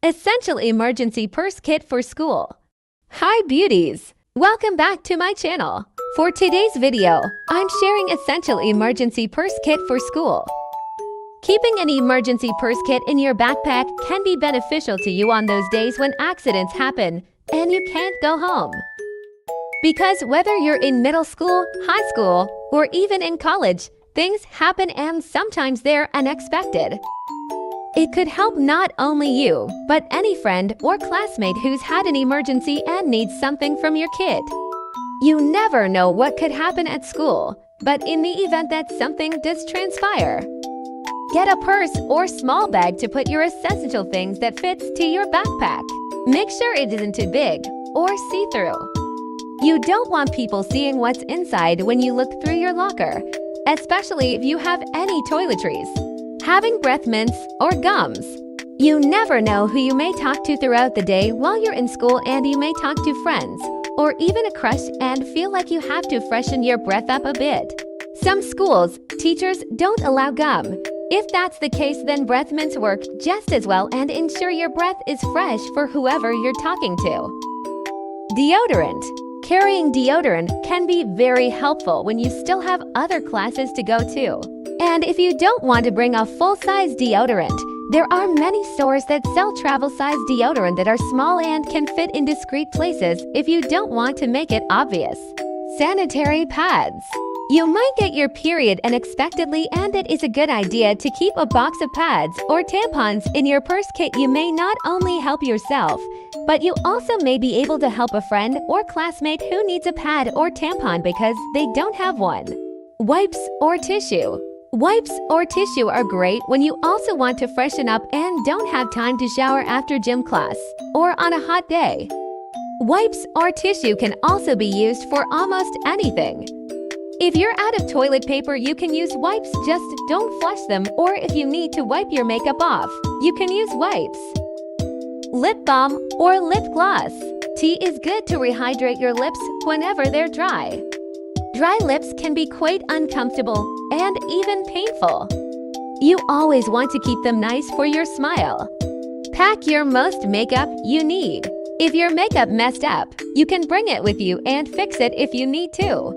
Essential Emergency Purse Kit for School. Hi beauties! Welcome back to my channel. For today's video, I'm sharing Essential Emergency Purse Kit for School. Keeping an emergency purse kit in your backpack can be beneficial to you on those days when accidents happen and you can't go home. Because whether you're in middle school, high school, or even in college, things happen and sometimes they're unexpected. It could help not only you, but any friend or classmate who's had an emergency and needs something from your kit. You never know what could happen at school, but in the event that something does transpire, get a purse or small bag to put your essential things that fits to your backpack. Make sure it isn't too big or see-through. You don't want people seeing what's inside when you look through your locker, especially if you have any toiletries, having breath mints, or gums. You never know who you may talk to throughout the day while you're in school, and you may talk to friends or even a crush and feel like you have to freshen your breath up a bit. Some schools, teachers don't allow gum. If that's the case, then breath mints work just as well and ensure your breath is fresh for whoever you're talking to. Deodorant. Carrying deodorant can be very helpful when you still have other classes to go to. And if you don't want to bring a full-size deodorant, there are many stores that sell travel-size deodorant that are small and can fit in discreet places if you don't want to make it obvious. Sanitary pads. You might get your period unexpectedly, and it is a good idea to keep a box of pads or tampons in your purse kit. You may not only help yourself, but you also may be able to help a friend or classmate who needs a pad or tampon because they don't have one. Wipes or tissue. Wipes or tissue are great when you also want to freshen up and don't have time to shower after gym class or on a hot day. Wipes or tissue can also be used for almost anything. If you're out of toilet paper, you can use wipes, just don't flush them, or if you need to wipe your makeup off, you can use wipes. Lip balm or lip gloss. Tea is good to rehydrate your lips whenever they're dry. Dry lips can be quite uncomfortable and even painful. You always want to keep them nice for your smile. Pack your most makeup you need. If your makeup messed up, you can bring it with you and fix it if you need to.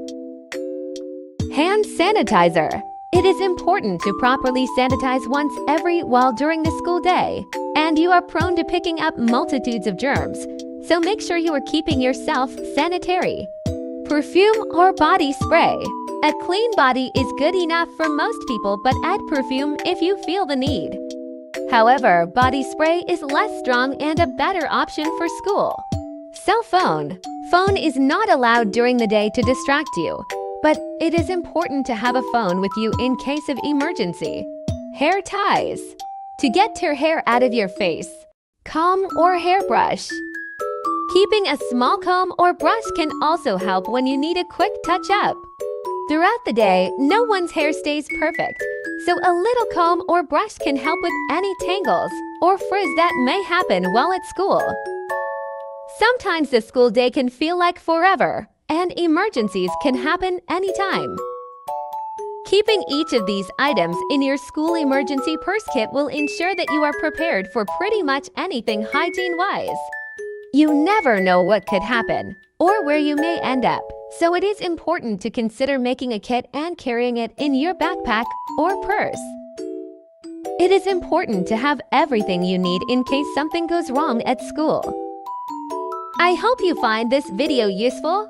Hand sanitizer. It is important to properly sanitize once every while during the school day, and you are prone to picking up multitudes of germs, so make sure you are keeping yourself sanitary. Perfume or body spray. A clean body is good enough for most people, but add perfume if you feel the need. However, body spray is less strong and a better option for school. Cell phone. Phone is not allowed during the day to distract you, but it is important to have a phone with you in case of emergency. Hair ties. To get your hair out of your face. Comb or hairbrush. Keeping a small comb or brush can also help when you need a quick touch-up. Throughout the day, no one's hair stays perfect, so a little comb or brush can help with any tangles or frizz that may happen while at school. Sometimes the school day can feel like forever, and emergencies can happen anytime. Keeping each of these items in your school emergency purse kit will ensure that you are prepared for pretty much anything hygiene-wise. You never know what could happen or where you may end up, so it is important to consider making a kit and carrying it in your backpack or purse. It is important to have everything you need in case something goes wrong at school. I hope you find this video useful.